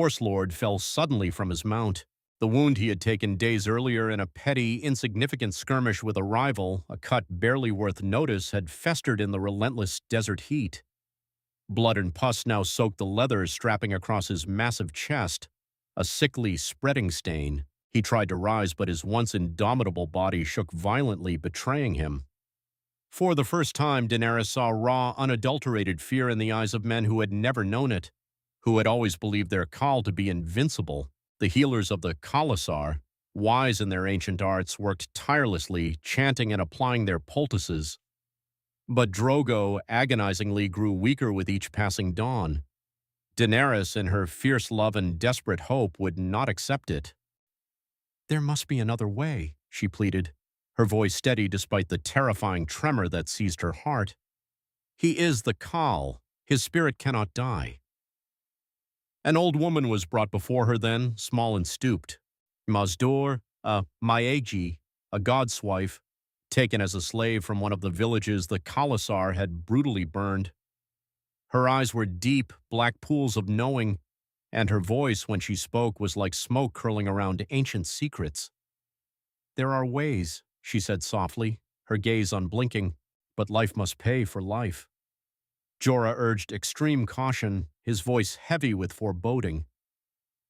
Horse Lord fell suddenly from his mount. The wound he had taken days earlier in a petty, insignificant skirmish with a rival, a cut barely worth notice, had festered in the relentless desert heat. Blood and pus now soaked the leather strapping across his massive chest, a sickly, spreading stain. He tried to rise, but his once indomitable body shook violently, betraying him. For the first time, Daenerys saw raw, unadulterated fear in the eyes of men who had never known it, who had always believed their Khal to be invincible. The healers of the Khalasar, wise in their ancient arts, worked tirelessly, chanting and applying their poultices. But Drogo agonizingly grew weaker with each passing dawn. Daenerys, in her fierce love and desperate hope, would not accept it. "There must be another way," she pleaded, her voice steady despite the terrifying tremor that seized her heart. "He is the Khal. His spirit cannot die." An old woman was brought before her then, small and stooped. Mazdor, a Maegi, a god's wife, taken as a slave from one of the villages the Khalasar had brutally burned. Her eyes were deep, black pools of knowing, and her voice, when she spoke, was like smoke curling around ancient secrets. "There are ways," she said softly, her gaze unblinking, "but life must pay for life." Jorah urged extreme caution, his voice heavy with foreboding.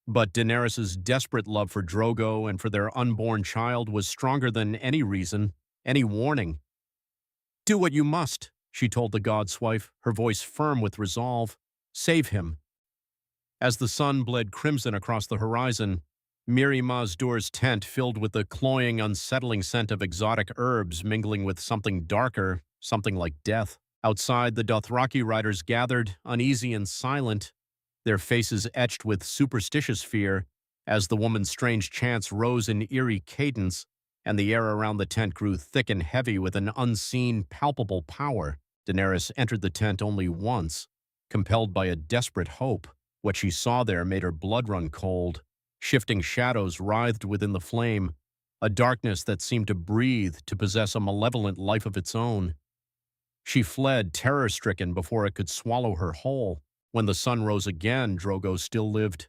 But Daenerys's desperate love for Drogo and for their unborn child was stronger than any reason, any warning. "Do what you must," she told the god's wife, her voice firm with resolve. "Save him." As the sun bled crimson across the horizon, Mirri Maz Duur's tent filled with the cloying, unsettling scent of exotic herbs mingling with something darker, something like death. Outside, the Dothraki riders gathered, uneasy and silent, their faces etched with superstitious fear, as the woman's strange chants rose in eerie cadence, and the air around the tent grew thick and heavy with an unseen, palpable power. Daenerys entered the tent only once, compelled by a desperate hope. What she saw there made her blood run cold. Shifting shadows writhed within the flame, a darkness that seemed to breathe, to possess a malevolent life of its own. She fled, terror-stricken, before it could swallow her whole. When the sun rose again, Drogo still lived.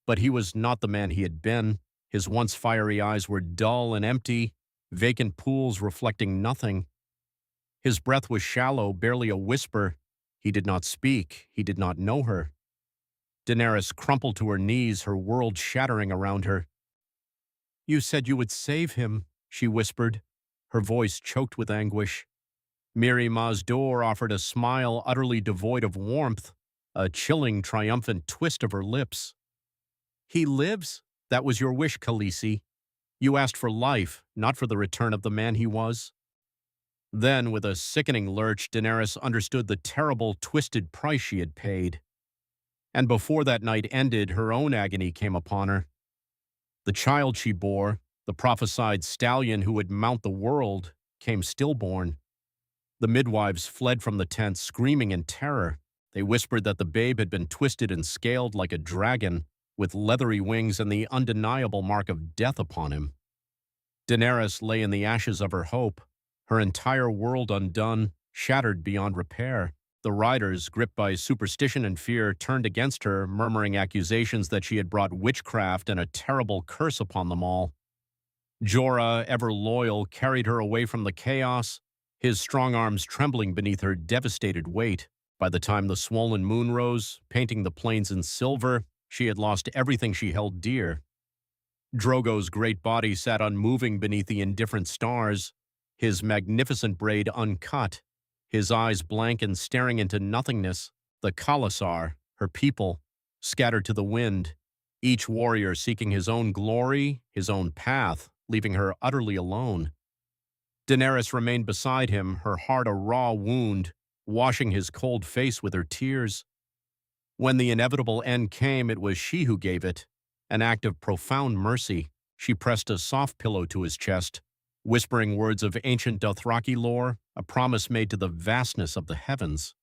But he was not the man he had been. His once fiery eyes were dull and empty, vacant pools reflecting nothing. His breath was shallow, barely a whisper. He did not speak. He did not know her. Daenerys crumpled to her knees, her world shattering around her. "You said you would save him," she whispered, her voice choked with anguish. Mirri Maz Duur offered a smile utterly devoid of warmth, a chilling, triumphant twist of her lips. "He lives? That was your wish, Khaleesi. You asked for life, not for the return of the man he was." Then, with a sickening lurch, Daenerys understood the terrible, twisted price she had paid. And before that night ended, her own agony came upon her. The child she bore, the prophesied stallion who would mount the world, came stillborn. The midwives fled from the tent, screaming in terror. They whispered that the babe had been twisted and scaled like a dragon, with leathery wings and the undeniable mark of death upon him. Daenerys lay in the ashes of her hope, her entire world undone, shattered beyond repair. The riders, gripped by superstition and fear, turned against her, murmuring accusations that she had brought witchcraft and a terrible curse upon them all. Jorah, ever loyal, carried her away from the chaos, his strong arms trembling beneath her devastated weight. By the time the swollen moon rose, painting the plains in silver, she had lost everything she held dear. Drogo's great body sat unmoving beneath the indifferent stars, his magnificent braid uncut, his eyes blank and staring into nothingness. The Khalasar, her people, scattered to the wind, each warrior seeking his own glory, his own path, leaving her utterly alone. Daenerys remained beside him, her heart a raw wound, washing his cold face with her tears. When the inevitable end came, it was she who gave it, an act of profound mercy. She pressed a soft pillow to his chest, whispering words of ancient Dothraki lore, a promise made to the vastness of the heavens.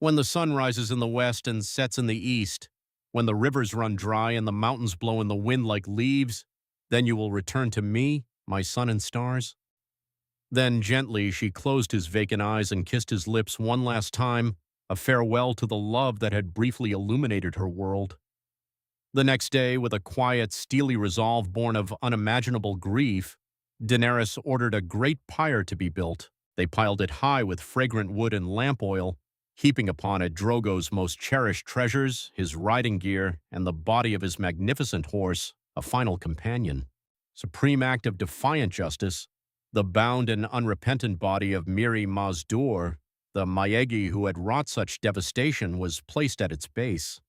"When the sun rises in the west and sets in the east, when the rivers run dry and the mountains blow in the wind like leaves, then you will return to me, my sun and stars." Then gently she closed his vacant eyes and kissed his lips one last time, a farewell to the love that had briefly illuminated her world. The next day, with a quiet, steely resolve born of unimaginable grief, Daenerys ordered a great pyre to be built. They piled it high with fragrant wood and lamp oil, heaping upon it Drogo's most cherished treasures, his riding gear, and the body of his magnificent horse, a final companion. Supreme act of defiant justice, the bound and unrepentant body of Mirri Maz-Dur, the Maegi who had wrought such devastation, was placed at its base.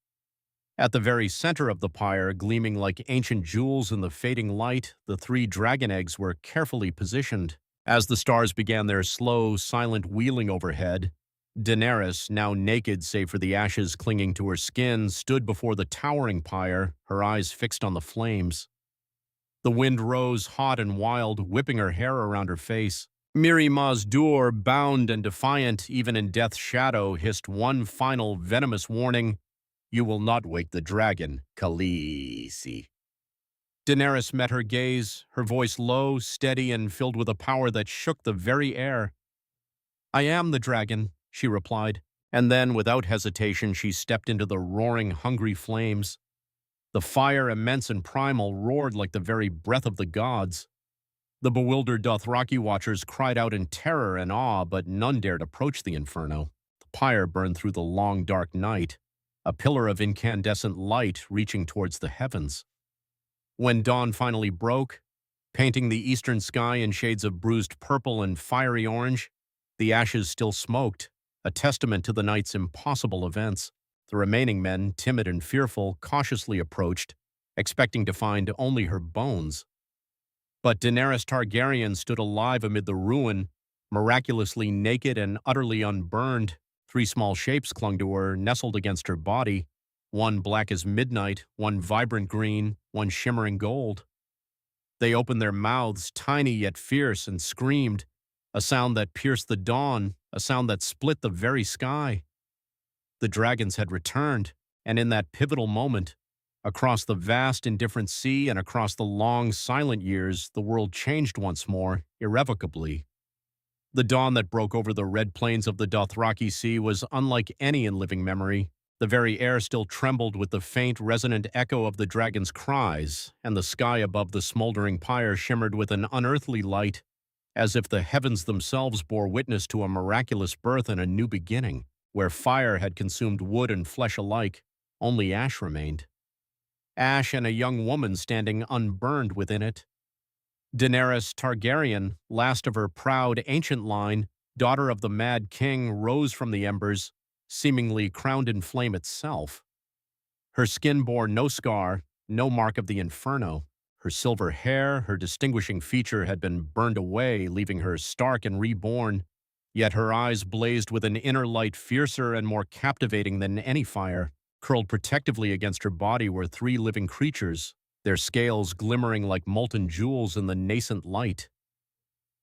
At the very center of the pyre, gleaming like ancient jewels in the fading light, the three dragon eggs were carefully positioned. As the stars began their slow, silent wheeling overhead, Daenerys, now naked save for the ashes clinging to her skin, stood before the towering pyre, her eyes fixed on the flames. The wind rose hot and wild, whipping her hair around her face. Mirri Maz-Dur, bound and defiant even in death's shadow, hissed one final venomous warning: "You will not wake the dragon, Khaleesi." Daenerys met her gaze, her voice low, steady, and filled with a power that shook the very air. "I am the dragon," she replied, and then, without hesitation, she stepped into the roaring, hungry flames. The fire, immense and primal, roared like the very breath of the gods. The bewildered Dothraki watchers cried out in terror and awe, but none dared approach the inferno. The pyre burned through the long, dark night, a pillar of incandescent light reaching towards the heavens. When dawn finally broke, painting the eastern sky in shades of bruised purple and fiery orange, the ashes still smoked, a testament to the night's impossible events. The remaining men, timid and fearful, cautiously approached, expecting to find only her bones. But Daenerys Targaryen stood alive amid the ruin, miraculously naked and utterly unburned. Three small shapes clung to her, nestled against her body, one black as midnight, one vibrant green, one shimmering gold. They opened their mouths, tiny yet fierce, and screamed, a sound that pierced the dawn, a sound that split the very sky. The dragons had returned, and in that pivotal moment, across the vast, indifferent sea and across the long, silent years, the world changed once more, irrevocably. The dawn that broke over the red plains of the Dothraki Sea was unlike any in living memory. The very air still trembled with the faint, resonant echo of the dragon's cries, and the sky above the smoldering pyre shimmered with an unearthly light, as if the heavens themselves bore witness to a miraculous birth and a new beginning. Where fire had consumed wood and flesh alike, only ash remained. Ash and a young woman standing unburned within it. Daenerys Targaryen, last of her proud ancient line, daughter of the Mad King, rose from the embers, seemingly crowned in flame itself. Her skin bore no scar, no mark of the inferno. Her silver hair, her distinguishing feature, had been burned away, leaving her stark and reborn. Yet her eyes blazed with an inner light fiercer and more captivating than any fire. Curled protectively against her body were three living creatures, their scales glimmering like molten jewels in the nascent light.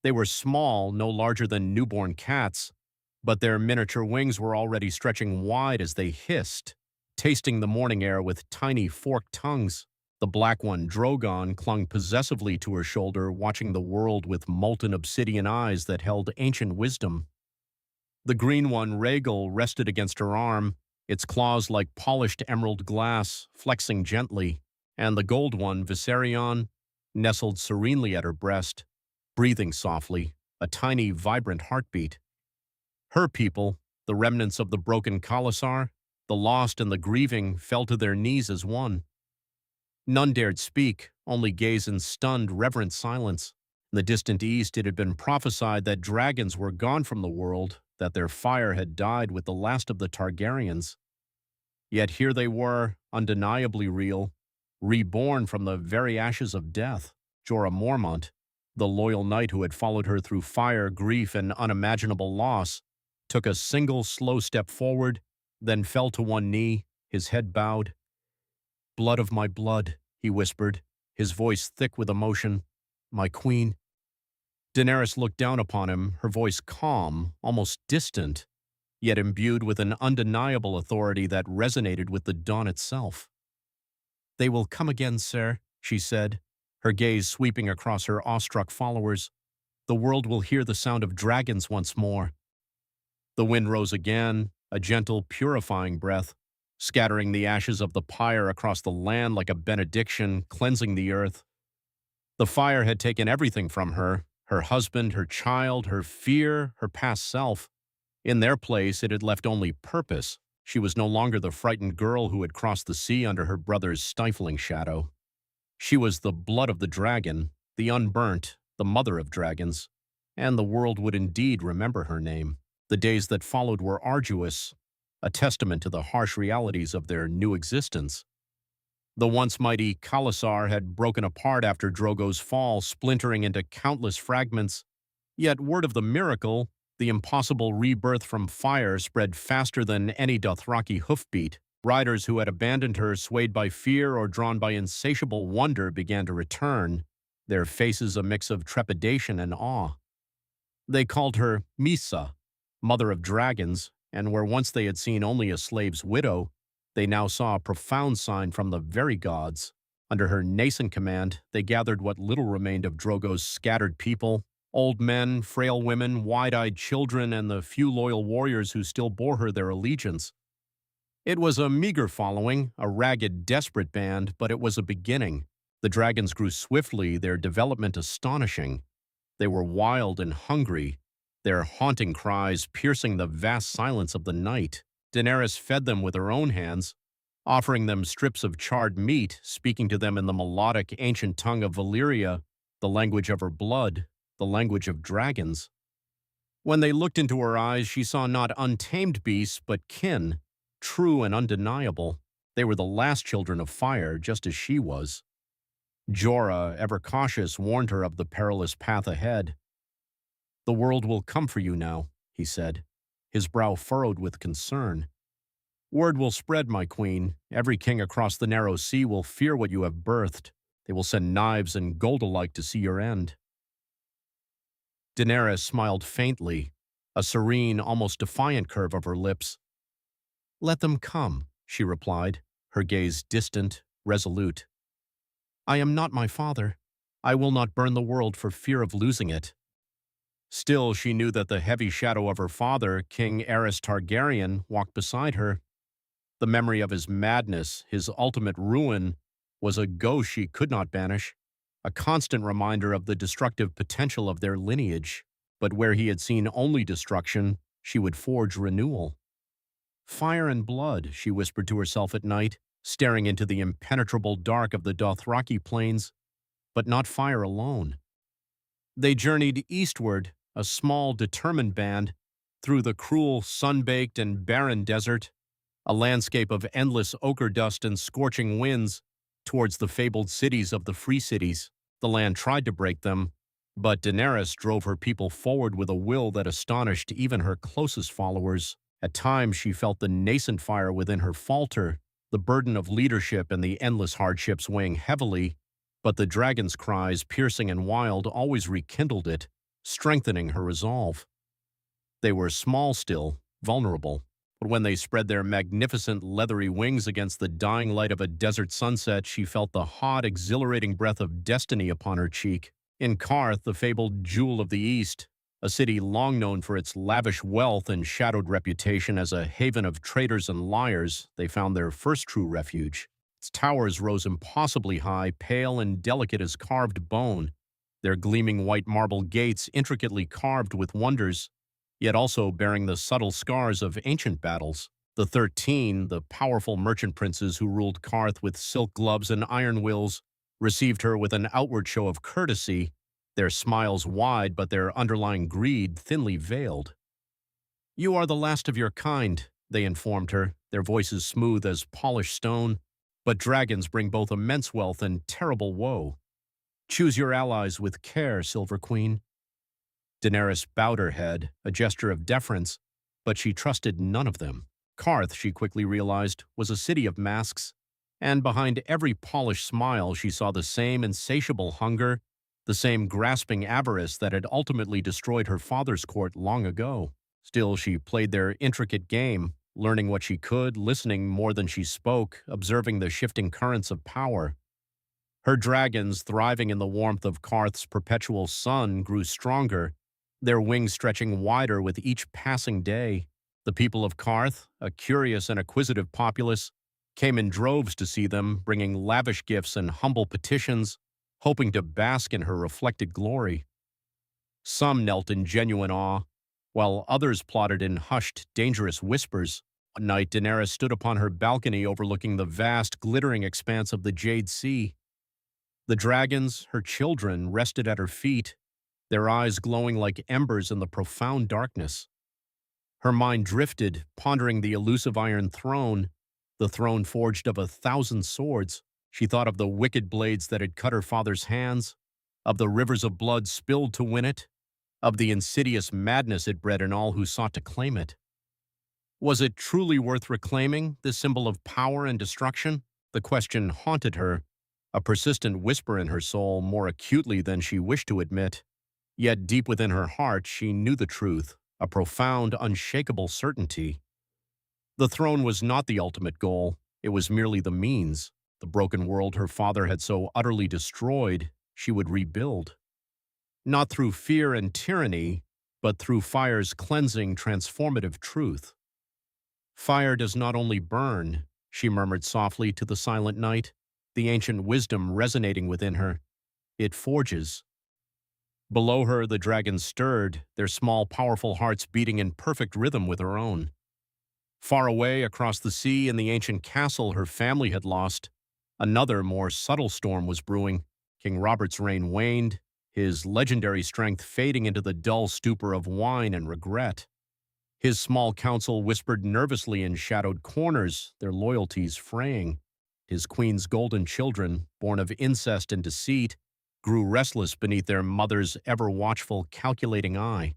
They were small, no larger than newborn cats, but their miniature wings were already stretching wide as they hissed, tasting the morning air with tiny forked tongues. The black one, Drogon, clung possessively to her shoulder, watching the world with molten obsidian eyes that held ancient wisdom. The green one, Rhaegal, rested against her arm, its claws like polished emerald glass, flexing gently, and the gold one, Viserion, nestled serenely at her breast, breathing softly, a tiny, vibrant heartbeat. Her people, the remnants of the broken Khalasar, the lost and the grieving, fell to their knees as one. None dared speak, only gaze in stunned, reverent silence. In the distant east, it had been prophesied that dragons were gone from the world, that their fire had died with the last of the Targaryens. Yet here they were, undeniably real, reborn from the very ashes of death. Jorah Mormont, the loyal knight who had followed her through fire, grief, and unimaginable loss, took a single slow step forward, then fell to one knee, his head bowed. "Blood of my blood," he whispered, his voice thick with emotion. "My queen." Daenerys looked down upon him, her voice calm, almost distant, yet imbued with an undeniable authority that resonated with the dawn itself. "They will come again, sir," she said, her gaze sweeping across her awestruck followers. "The world will hear the sound of dragons once more." The wind rose again, a gentle, purifying breath, scattering the ashes of the pyre across the land like a benediction, cleansing the earth. The fire had taken everything from her, her husband, her child, her fear, her past self. In their place, it had left only purpose. She was no longer the frightened girl who had crossed the sea under her brother's stifling shadow. She was the blood of the dragon, the unburnt, the mother of dragons, and the world would indeed remember her name. The days that followed were arduous, a testament to the harsh realities of their new existence. The once mighty Khalasar had broken apart after Drogo's fall, splintering into countless fragments. Yet word of the miracle, the impossible rebirth from fire, spread faster than any Dothraki hoofbeat. Riders who had abandoned her, swayed by fear or drawn by insatiable wonder, began to return, their faces a mix of trepidation and awe. They called her Misa, mother of dragons, and where once they had seen only a slave's widow, they now saw a profound sign from the very gods. Under her nascent command, they gathered what little remained of Drogo's scattered people, old men, frail women, wide-eyed children, and the few loyal warriors who still bore her their allegiance. It was a meager following, a ragged, desperate band, but it was a beginning. The dragons grew swiftly, their development astonishing. They were wild and hungry, their haunting cries piercing the vast silence of the night. Daenerys fed them with her own hands, offering them strips of charred meat, speaking to them in the melodic ancient tongue of Valyria, the language of her blood, the language of dragons. When they looked into her eyes, she saw not untamed beasts, but kin, true and undeniable. They were the last children of fire, just as she was. Jorah, ever cautious, warned her of the perilous path ahead. "The world will come for you now," he said, his brow furrowed with concern. "Word will spread, my queen. Every king across the narrow sea will fear what you have birthed. They will send knives and gold alike to see your end." Daenerys smiled faintly, a serene, almost defiant curve of her lips. "Let them come," she replied, her gaze distant, resolute. "I am not my father. I will not burn the world for fear of losing it." Still, she knew that the heavy shadow of her father, King Aerys Targaryen, walked beside her. The memory of his madness, his ultimate ruin, was a ghost she could not banish, a constant reminder of the destructive potential of their lineage. But where he had seen only destruction, she would forge renewal. "Fire and blood," she whispered to herself at night, staring into the impenetrable dark of the Dothraki plains, but not fire alone. They journeyed eastward, a small, determined band, through the cruel, sun-baked and barren desert, a landscape of endless ochre dust and scorching winds, towards the fabled cities of the Free Cities. The land tried to break them, but Daenerys drove her people forward with a will that astonished even her closest followers. At times she felt the nascent fire within her falter, the burden of leadership and the endless hardships weighing heavily, but the dragon's cries, piercing and wild, always rekindled it, strengthening her resolve. They were small still, vulnerable, but when they spread their magnificent leathery wings against the dying light of a desert sunset, she felt the hot, exhilarating breath of destiny upon her cheek. In Qarth, the fabled jewel of the East, a city long known for its lavish wealth and shadowed reputation as a haven of traitors and liars, they found their first true refuge. Its towers rose impossibly high, pale and delicate as carved bone, their gleaming white marble gates intricately carved with wonders, yet also bearing the subtle scars of ancient battles. The 13, the powerful merchant princes who ruled Qarth with silk gloves and iron wills, received her with an outward show of courtesy, their smiles wide but their underlying greed thinly veiled. "You are the last of your kind," they informed her, their voices smooth as polished stone. "But dragons bring both immense wealth and terrible woe. Choose your allies with care, Silver Queen." Daenerys bowed her head, a gesture of deference, but she trusted none of them. Qarth, she quickly realized, was a city of masks, and behind every polished smile she saw the same insatiable hunger, the same grasping avarice that had ultimately destroyed her father's court long ago. Still, she played their intricate game, learning what she could, listening more than she spoke, observing the shifting currents of power. Her dragons, thriving in the warmth of Qarth's perpetual sun, grew stronger, their wings stretching wider with each passing day. The people of Karth, a curious and acquisitive populace, came in droves to see them, bringing lavish gifts and humble petitions, hoping to bask in her reflected glory. Some knelt in genuine awe, while others plotted in hushed, dangerous whispers. One night, Daenerys stood upon her balcony overlooking the vast, glittering expanse of the Jade Sea. The dragons, her children, rested at her feet, their eyes glowing like embers in the profound darkness. Her mind drifted, pondering the elusive Iron Throne, the throne forged of 1,000 swords. She thought of the wicked blades that had cut her father's hands, of the rivers of blood spilled to win it, of the insidious madness it bred in all who sought to claim it. Was it truly worth reclaiming, this symbol of power and destruction? The question haunted her, a persistent whisper in her soul more acutely than she wished to admit. Yet deep within her heart she knew the truth, a profound, unshakable certainty. The throne was not the ultimate goal, it was merely the means. The broken world her father had so utterly destroyed, she would rebuild. Not through fear and tyranny, but through fire's cleansing, transformative truth. Fire does not only burn, she murmured softly to the silent night, the ancient wisdom resonating within her. It forges. Below her, the dragons stirred, their small, powerful hearts beating in perfect rhythm with her own. Far away, across the sea, in the ancient castle her family had lost, another, more subtle storm was brewing. King Robert's reign waned, his legendary strength fading into the dull stupor of wine and regret. His small council whispered nervously in shadowed corners, their loyalties fraying. His queen's golden children, born of incest and deceit, grew restless beneath their mother's ever-watchful, calculating eye.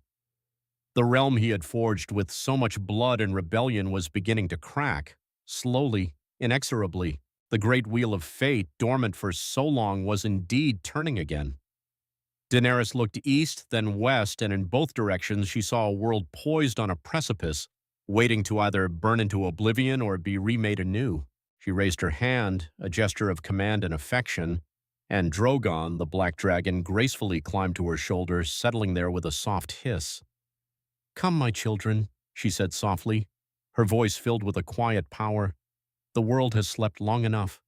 The realm he had forged with so much blood and rebellion was beginning to crack, slowly, inexorably. The great wheel of fate, dormant for so long, was indeed turning again. Daenerys looked east, then west, and in both directions she saw a world poised on a precipice, waiting to either burn into oblivion or be remade anew. She raised her hand, a gesture of command and affection, and Drogon, the black dragon, gracefully climbed to her shoulder, settling there with a soft hiss. "Come, my children," she said softly, her voice filled with a quiet power. "The world has slept long enough."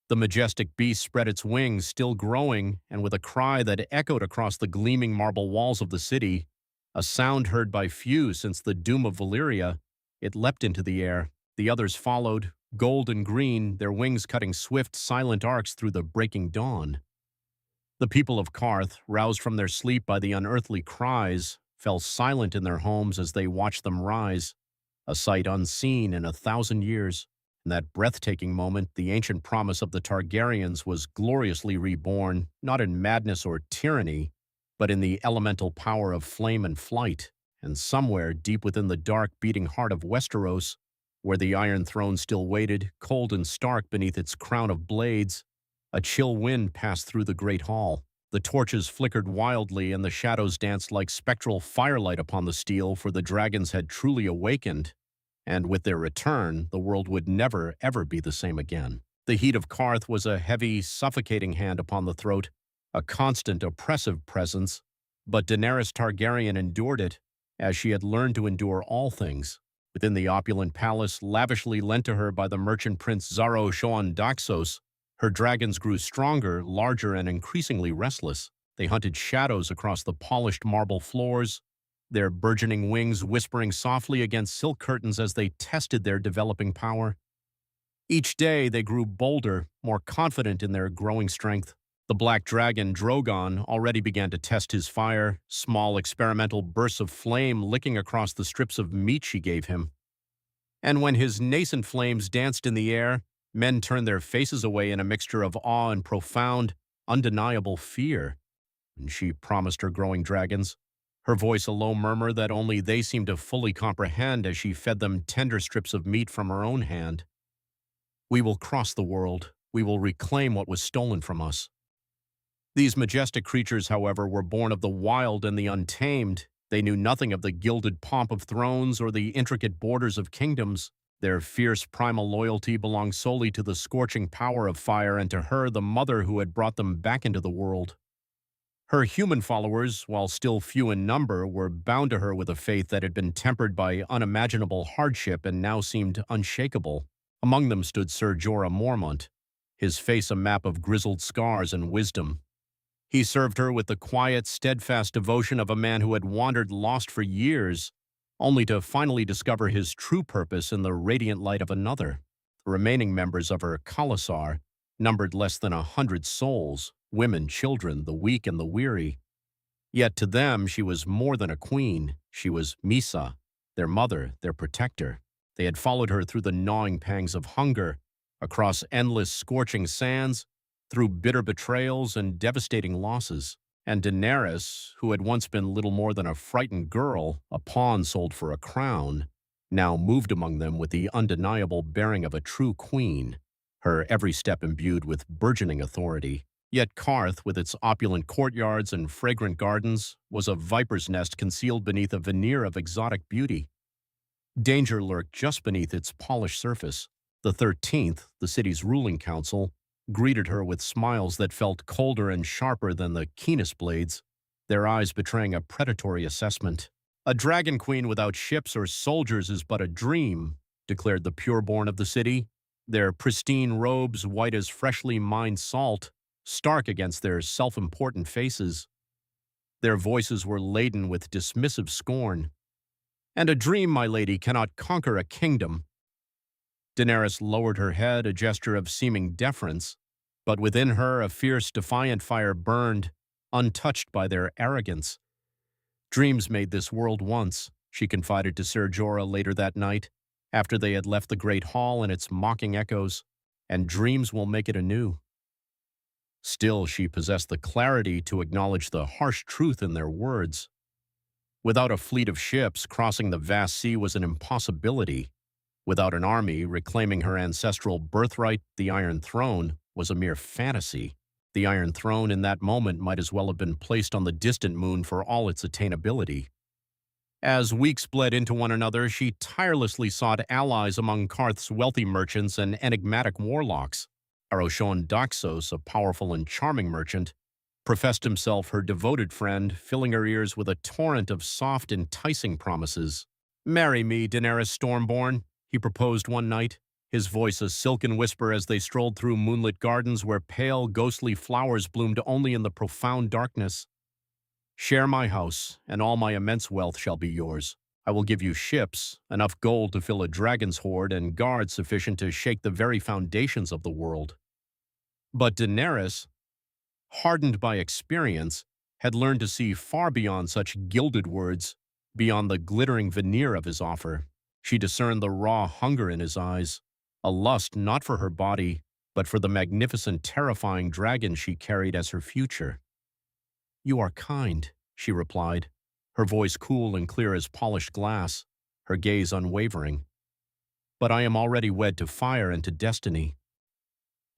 The majestic beast spread its wings, still growing, and with a cry that echoed across the gleaming marble walls of the city, a sound heard by few since the doom of Valyria, it leapt into the air. The others followed, gold and green, their wings cutting swift, silent arcs through the breaking dawn. The people of Karth, roused from their sleep by the unearthly cries, fell silent in their homes as they watched them rise, a sight unseen in 1,000 years. In that breathtaking moment, the ancient promise of the Targaryens was gloriously reborn, not in madness or tyranny, but in the elemental power of flame and flight. And somewhere deep within the dark, beating heart of Westeros, where the Iron Throne still waited, cold and stark beneath its crown of blades, a chill wind passed through the great hall. The torches flickered wildly, and the shadows danced like spectral firelight upon the steel, for the dragons had truly awakened. And with their return, the world would never, ever be the same again. The heat of Karth was a heavy, suffocating hand upon the throat, a constant, oppressive presence, but Daenerys Targaryen endured it, as she had learned to endure all things. Within the opulent palace, lavishly lent to her by the merchant prince Xaro Shoan Daxos, her dragons grew stronger, larger, and increasingly restless. They hunted shadows across the polished marble floors, their burgeoning wings whispering softly against silk curtains as they tested their developing power. Each day they grew bolder, more confident in their growing strength. The black dragon, Drogon, already began to test his fire, small experimental bursts of flame licking across the strips of meat she gave him. And when his nascent flames danced in the air, men turned their faces away in a mixture of awe and profound, undeniable fear. And she promised her growing dragons, her voice a low murmur that only they seemed to fully comprehend as she fed them tender strips of meat from her own hand. "We will cross the world. We will reclaim what was stolen from us." These majestic creatures, however, were born of the wild and the untamed. They knew nothing of the gilded pomp of thrones or the intricate borders of kingdoms. Their fierce primal loyalty belonged solely to the scorching power of fire and to her, the mother who had brought them back into the world. Her human followers, while still few in number, were bound to her with a faith that had been tempered by unimaginable hardship and now seemed unshakable. Among them stood Ser Jorah Mormont, his face a map of grizzled scars and wisdom. He served her with the quiet, steadfast devotion of a man who had wandered lost for years, only to finally discover his true purpose in the radiant light of another. The remaining members of her Khalasar numbered less than 100 souls, women, children, the weak and the weary. Yet to them she was more than a queen. She was Misa, their mother, their protector. They had followed her through the gnawing pangs of hunger, across endless scorching sands, through bitter betrayals and devastating losses. And Daenerys, who had once been little more than a frightened girl, a pawn sold for a crown, now moved among them with the undeniable bearing of a true queen, her every step imbued with burgeoning authority. Yet Karth, with its opulent courtyards and fragrant gardens, was a viper's nest concealed beneath a veneer of exotic beauty. Danger lurked just beneath its polished surface. The 13th, the city's ruling council, greeted her with smiles that felt colder and sharper than the keenest blades, their eyes betraying a predatory assessment. "A dragon queen without ships or soldiers is but a dream," declared the pureborn of the city, their pristine robes white as freshly mined salt, stark against their self-important faces. Their voices were laden with dismissive scorn. "And a dream, my lady, cannot conquer a kingdom." Daenerys lowered her head, a gesture of seeming deference, but within her a fierce, defiant fire burned, untouched by their arrogance. "Dreams made this world once," she confided to Ser Jorah later that night, after they had left the great hall and its mocking echoes, "and dreams will make it anew." Still, she possessed the clarity to acknowledge the harsh truth in their words. Without a fleet of ships, crossing the vast sea was an impossibility. Without an army, reclaiming her ancestral birthright, the Iron Throne, was a mere fantasy. The Iron Throne in that moment might as well have been placed on the distant moon for all its attainability. As weeks bled into one another, she tirelessly sought allies among Karth's wealthy merchants and enigmatic warlocks. Aroshon Daxos, a powerful and charming merchant, professed himself her devoted friend, filling her ears with a torrent of soft, enticing promises. "Marry me, Daenerys Stormborn," he proposed one night, his voice a silken whisper as they strolled through moonlit gardens where pale, ghostly flowers bloomed only in the profound darkness. "Share my house, and all my immense wealth shall be yours. I will give you ships, enough gold to fill a dragon's hoard, and guards sufficient to shake the very foundations of the world." But Daenerys, hardened by experience, had learned to see far beyond such gilded words, beyond the glittering veneer of his offer. She discerned the raw hunger in his eyes, a lust not for her body, but for the magnificent, terrifying dragon she carried as her future. "You are kind," she replied, her voice cool and clear as polished glass, her gaze unwavering. "But I am already wed to fire and to destiny."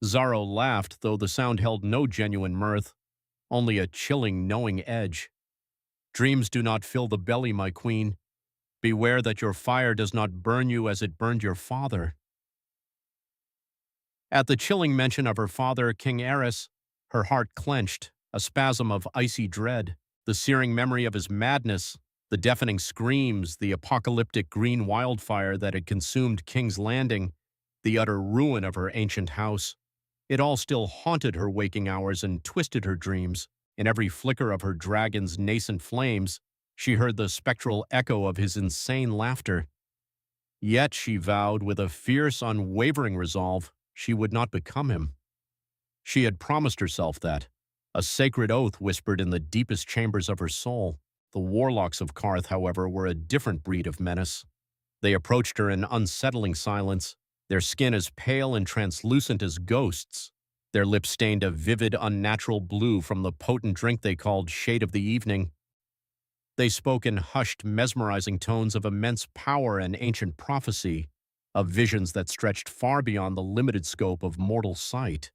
Zaro laughed, though the sound held no genuine mirth, only a chilling, knowing edge. "Dreams do not fill the belly, my queen. Beware that your fire does not burn you as it burned your father." At the chilling mention of her father, King Aerys, her heart clenched, a spasm of icy dread. The searing memory of his madness, the deafening screams, the apocalyptic green wildfire that had consumed King's Landing, the utter ruin of her ancient house. It all still haunted her waking hours and twisted her dreams. In every flicker of her dragon's nascent flames, she heard the spectral echo of his insane laughter. Yet, she vowed with a fierce, unwavering resolve, she would not become him. She had promised herself that, a sacred oath whispered in the deepest chambers of her soul. The warlocks of Karth, however, were a different breed of menace. They approached her in unsettling silence, their skin as pale and translucent as ghosts, their lips stained a vivid, unnatural blue from the potent drink they called Shade of the Evening. They spoke in hushed, mesmerizing tones of immense power and ancient prophecy, of visions that stretched far beyond the limited scope of mortal sight.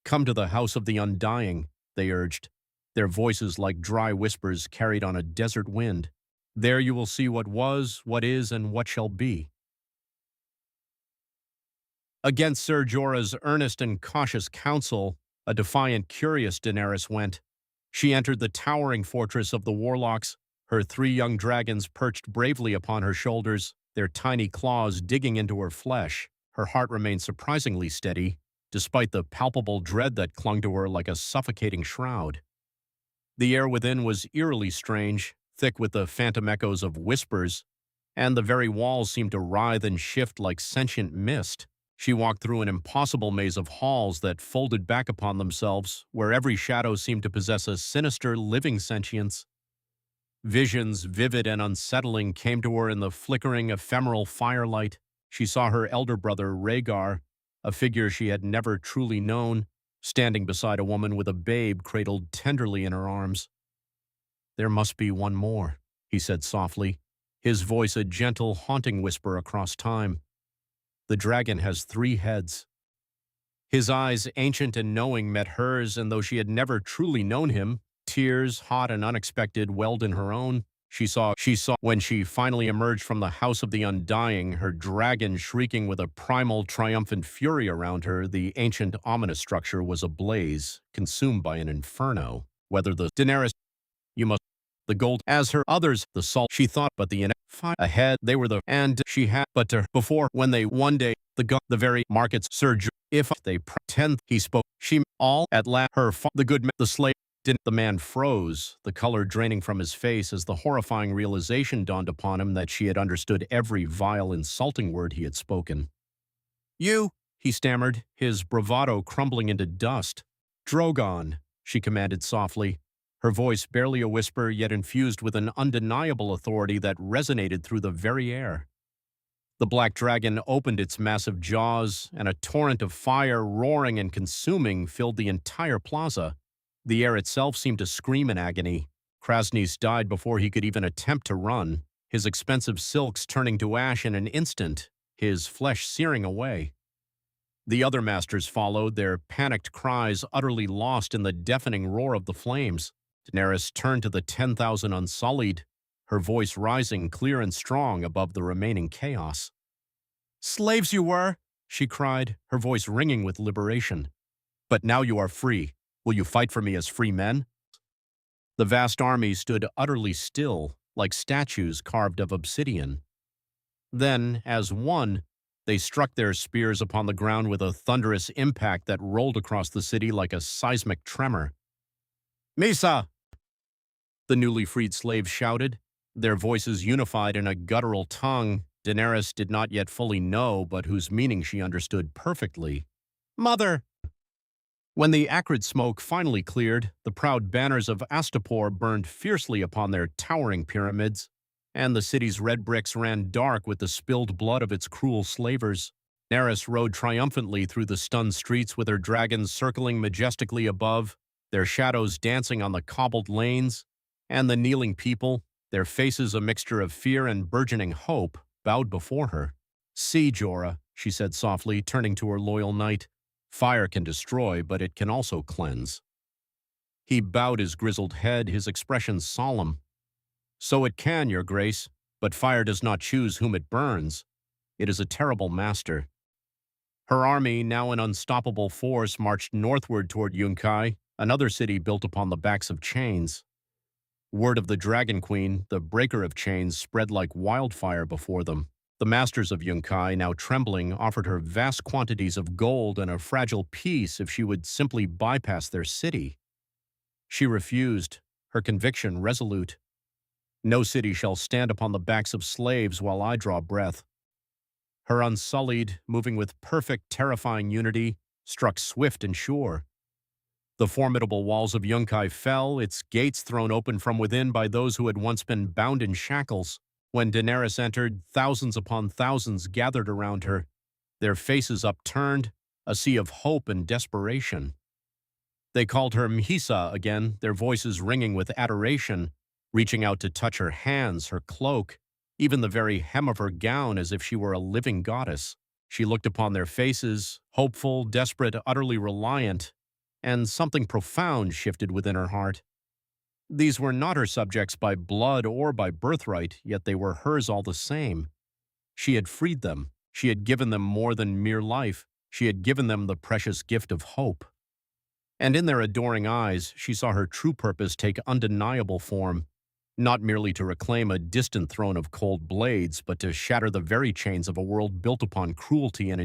"Come to the house of the undying," they urged, their voices like dry whispers carried on a desert wind. "There you will see what was, what is, and what shall be." Against Ser Jorah's earnest and cautious counsel, a defiant, curious Daenerys went. She entered the towering fortress of the warlocks, her 3 young dragons perched bravely upon her shoulders, their tiny claws digging into her flesh. Her heart remained surprisingly steady, despite the palpable dread that clung to her like a suffocating shroud. The air within was eerily strange, thick with the phantom echoes of whispers, and the very walls seemed to writhe and shift like sentient mist. She walked through an impossible maze of halls that folded back upon themselves, where every shadow seemed to possess a sinister, living sentience. Visions, vivid and unsettling, came to her in the flickering, ephemeral firelight. She saw her elder brother, Rhaegar, a figure she had never truly known, standing beside a woman with a babe cradled tenderly in her arms. "There must be one more," he said softly, his voice a gentle, haunting whisper across time. "The dragon has 3 heads." His eyes, ancient and knowing, met hers, and though she had never truly known him, tears, hot and unexpected, welled in her own. She saw when she finally emerged from the House of the Undying, her dragon shrieking with a primal, triumphant fury around her. The ancient, ominous structure was ablaze, consumed by an inferno. Whether the Daenerys, you must, the gold, as her others, the salt, she thought, but the fire ahead, they were the, and she had, but to, before, when they, one day, the very markets surge, if they pretend, he spoke, she, all, at last, the good, the slave, didn't. The man froze, the color draining from his face as the horrifying realization dawned upon him that she had understood every vile, insulting word he had spoken. "You," he stammered, his bravado crumbling into dust. "Drogon," she commanded softly, her voice barely a whisper, yet infused with an undeniable authority that resonated through the very air. The black dragon opened its massive jaws, and a torrent of fire, roaring and consuming, filled the entire plaza. The air itself seemed to scream in agony. Krasnys died before he could even attempt to run, his expensive silks turning to ash in an instant, his flesh searing away. The other masters followed, their panicked cries utterly lost in the deafening roar of the flames. Daenerys turned to the 10,000 unsullied, her voice rising clear and strong above the remaining chaos. "Slaves you were," she cried, her voice ringing with liberation. "But now you are free. Will you fight for me as free men?" The vast army stood utterly still, like statues carved of obsidian. Then, as one, they struck their spears upon the ground with a thunderous impact that rolled across the city like a seismic tremor. "Misa!" the newly freed slaves shouted, their voices unified in a guttural tongue Daenerys did not yet fully know, but whose meaning she understood perfectly. "Mother!" When the acrid smoke finally cleared, the proud banners of Astapor burned fiercely upon their towering pyramids, and the city's red bricks ran dark with the spilled blood of its cruel slavers. Daenerys rode triumphantly through the stunned streets with her dragons circling majestically above, their shadows dancing on the cobbled lanes, and the kneeling people, their faces a mixture of fear and burgeoning hope, bowed before her. "See, Jorah," she said softly, turning to her loyal knight. "Fire can destroy, but it can also cleanse." He bowed his grizzled head, his expression solemn. "So it can, your grace, but fire does not choose whom it burns. It is a terrible master." Her army, now an unstoppable force, marched northward toward Yunkai, another city built upon the backs of chains. Word of the Dragon Queen, the breaker of chains, spread like wildfire before them. The masters of Yunkai, now trembling, offered her vast quantities of gold and a fragile peace if she would simply bypass their city. She refused, her conviction resolute. "No city shall stand upon the backs of slaves while I draw breath." Her unsullied, moving with perfect, terrifying unity, struck swift and sure. The formidable walls of Yunkai fell, its gates thrown open from within by those who had once been bound in shackles. When Daenerys entered, thousands upon thousands gathered around her, their faces upturned, a sea of hope and desperation. They called her Mhisa again, their voices ringing with adoration, reaching out to touch her hands, her cloak, even the very hem of her gown as if she were a living goddess. She looked upon their faces, hopeful, desperate, utterly reliant, and something profound shifted within her heart. These were not her subjects by blood or by birthright, yet they were hers all the same. She had freed them. She had given them more than mere life. She had given them the precious gift of hope. And in their adoring eyes, she saw her true purpose take undeniable form, not merely to reclaim a distant throne of cold blades, but to shatter the very chains of a world built upon cruelty and